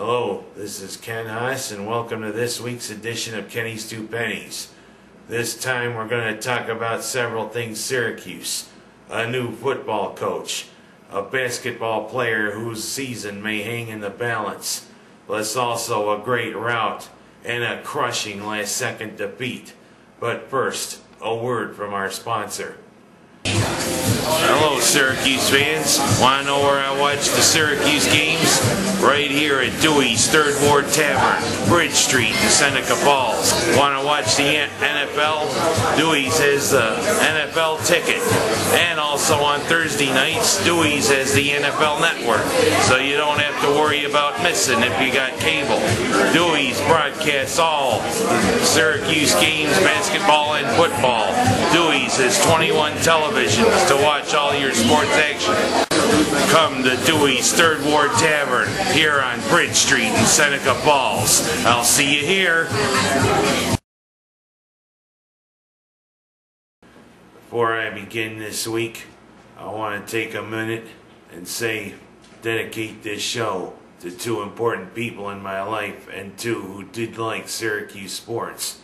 Hello, this is Ken Haas, and welcome to this week's edition of Kenny's Two Pennies. This time we're going to talk about several things: Syracuse, a new football coach, a basketball player whose season may hang in the balance, plus also a great rout and a crushing last-second defeat. But first, a word from our sponsor. Hello, Syracuse fans. Want to know where I watch the Syracuse games? Right here at Deweys, 3rd Ward Tavern, Bridge Street in Seneca Falls. Want to watch the NFL? Deweys has the NFL ticket. And also on Thursday nights, Deweys has the NFL Network. So you don't have to worry about missing if you got cable. Deweys broadcasts all Syracuse games, basketball and football. Deweys has 21 televisions to watch all your sports action. Come to Deweys 3rd Ward Tavern here on Bridge Street in Seneca Falls. I'll see you here. Before I begin this week, I want to take a minute and dedicate this show to two important people in my life and two who did like Syracuse sports.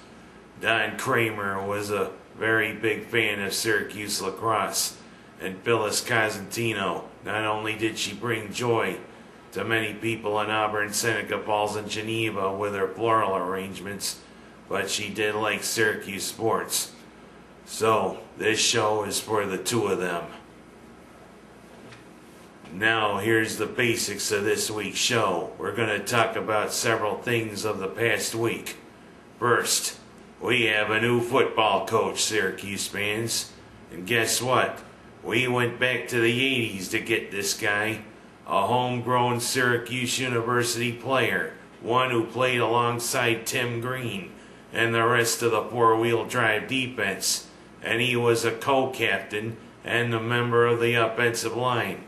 Don Kramer was a very big fan of Syracuse lacrosse, and Phyllis Cosentino. Not only did she bring joy to many people in Auburn, Seneca Falls, and Geneva with her floral arrangements, but she did like Syracuse sports. So, this show is for the two of them. Now, here's the basics of this week's show. We're going to talk about several things of the past week. First, we have a new football coach, Syracuse fans. And guess what? We went back to the 80s to get this guy, a homegrown Syracuse University player, one who played alongside Tim Green and the rest of the four-wheel drive defense, and he was a co-captain and a member of the offensive line.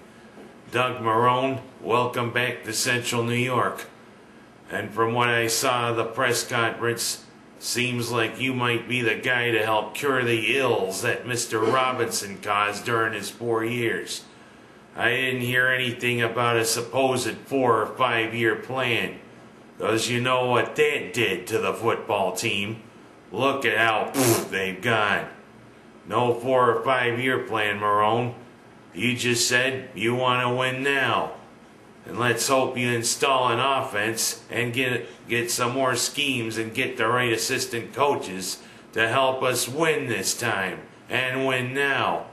Doug Marrone, welcome back to Central New York. And from what I saw of the press conference, seems like you might be the guy to help cure the ills that Mr. Robinson caused during his 4 years. I didn't hear anything about a supposed 4 or 5 year plan, because you know what that did to the football team. Look at how they've gone. No 4 or 5 year plan, Marrone. You just said you want to win now. And let's hope you install an offense and get some more schemes and get the right assistant coaches to help us win this time and win now.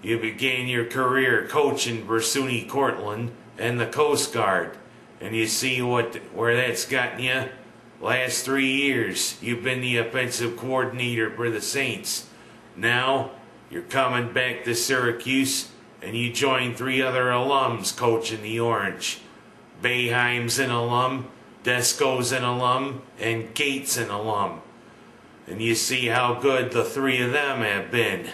You began your career coaching for SUNY Cortland and the Coast Guard, and you see where that's gotten you. Last 3 years, you've been the offensive coordinator for the Saints. Now, you're coming back to Syracuse, and you join 3 other alums coaching the Orange. Boeheim's an alum, Desco's an alum, and Gates an alum. And you see how good the 3 of them have been.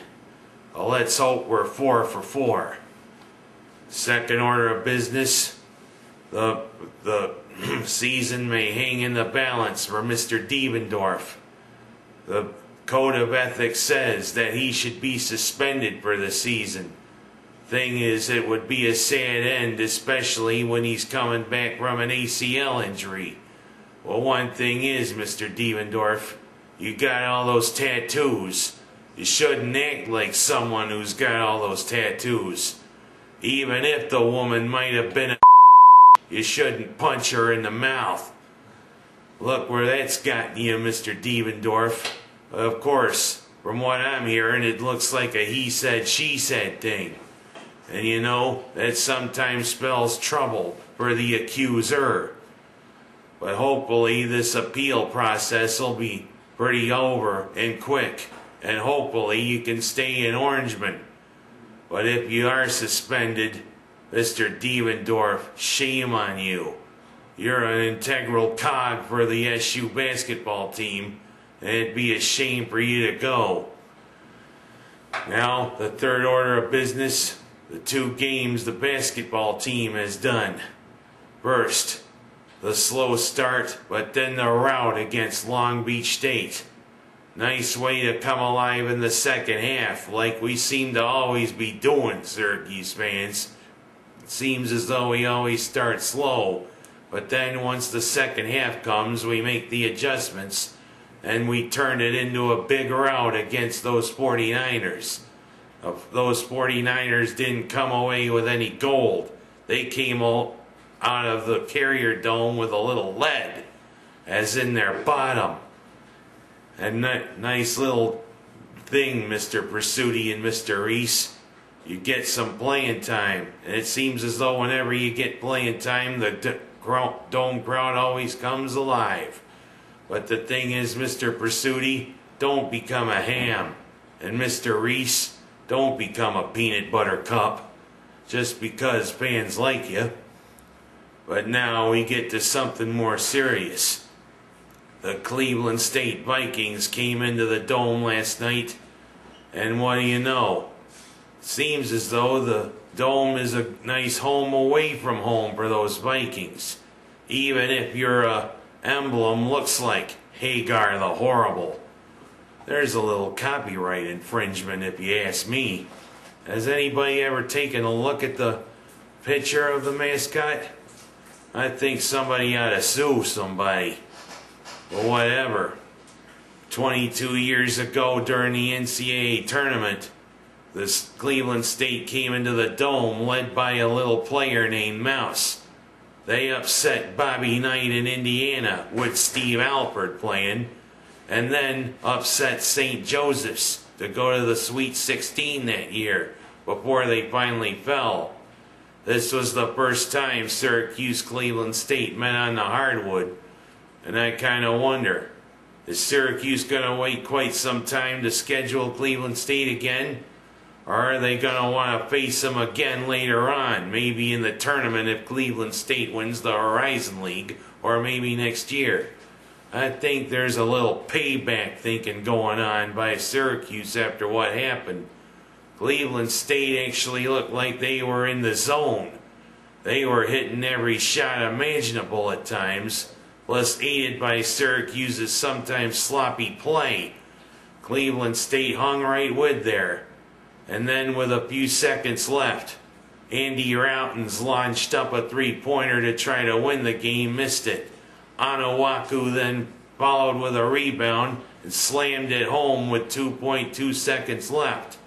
Well, let's hope we're 4 for 4. Second order of business, the season may hang in the balance for Mr. Devendorf. The Code of Ethics says that he should be suspended for the season. Thing is, it would be a sad end, especially when he's coming back from an ACL injury. Well, one thing is, Mr. Devendorf, you got all those tattoos. You shouldn't act like someone who's got all those tattoos. Even if the woman might have been a you shouldn't punch her in the mouth. Look where that's gotten you, Mr. Devendorf. Of course, from what I'm hearing, it looks like a he said, she said thing. And you know, that sometimes spells trouble for the accuser. But hopefully this appeal process will be pretty over and quick. And hopefully you can stay in Orangeman. But if you are suspended, Mr. Devendorf, shame on you. You're an integral cog for the SU basketball team, and it'd be a shame for you to go. Now, the third order of business. The 2 games the basketball team has done. First, the slow start, but then the rout against Long Beach State. Nice way to come alive in the second half, like we seem to always be doing, Syracuse fans. It seems as though we always start slow, But then once the second half comes, we make the adjustments and we turn it into a big rout against those 49ers. Those 49ers didn't come away with any gold. They came out of the Carrier Dome with a little lead, as in their bottom. And nice little thing, Mr. Pursuti and Mr. Reese. You get some playing time. And it seems as though whenever you get playing time, the Dome crowd always comes alive. But the thing is, Mr. Pursuti, don't become a ham. And Mr. Reese, don't become a peanut butter cup. Just because fans like you. But now we get to something more serious. The Cleveland State Vikings came into the Dome last night. And what do you know? Seems as though the Dome is a nice home away from home for those Vikings. Even if your emblem looks like Hagar the Horrible. There's a little copyright infringement if you ask me. Has anybody ever taken a look at the picture of the mascot? I think somebody ought to sue somebody. But whatever. 22 years ago during the NCAA tournament, this Cleveland State came into the Dome led by a little player named Mouse. They upset Bobby Knight in Indiana with Steve Alford playing, and then upset St. Joseph's to go to the Sweet 16 that year before they finally fell. This was the first time Syracuse Cleveland State met on the hardwood, and I kind of wonder, is Syracuse going to wait quite some time to schedule Cleveland State again? Or are they going to want to face them again later on, maybe in the tournament if Cleveland State wins the Horizon League, or maybe next year? I think there's a little payback thinking going on by Syracuse after what happened. Cleveland State actually looked like they were in the zone. They were hitting every shot imaginable at times, plus aided by Syracuse's sometimes sloppy play. Cleveland State hung right with there. And then with a few seconds left, Andy Routens launched up a three-pointer to try to win the game, missed it. Onuaku then followed with a rebound and slammed it home with 2.2 seconds left.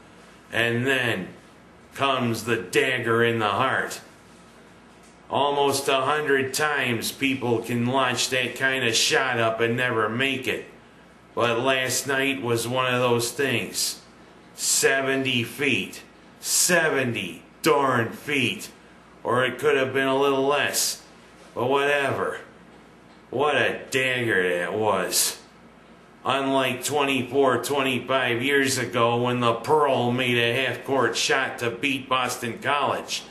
And then comes the dagger in the heart. Almost 100 times people can launch that kind of shot up and never make it. But last night was one of those things. 70 feet. 70 darn feet. Or it could have been a little less. But whatever. What a dagger that was. Unlike 25 years ago when the Pearl made a half-court shot to beat Boston College.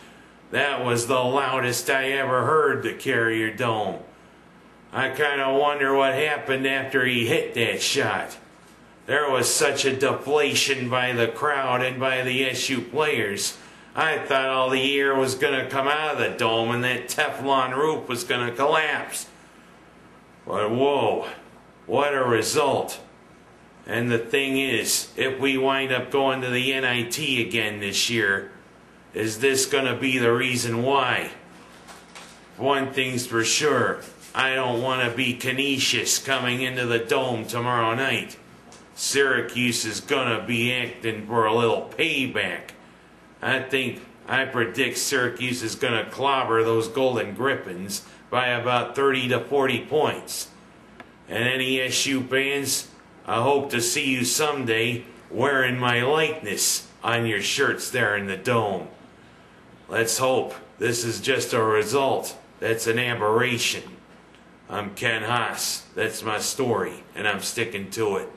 That was the loudest I ever heard the Carrier Dome. I kind of wonder what happened after he hit that shot. There was such a deflation by the crowd and by the SU players. I thought all the air was going to come out of the dome and that Teflon roof was going to collapse. But whoa, what a result. And the thing is, if we wind up going to the NIT again this year, is this going to be the reason why? One thing's for sure, I don't want to be Canisius coming into the Dome tomorrow night. Syracuse is going to be acting for a little payback. I predict Syracuse is going to clobber those Golden Griffins by about 30 to 40 points. And any SU fans, I hope to see you someday wearing my likeness on your shirts there in the Dome. Let's hope this is just a result that's an aberration. I'm Ken Haas. That's my story, and I'm sticking to it.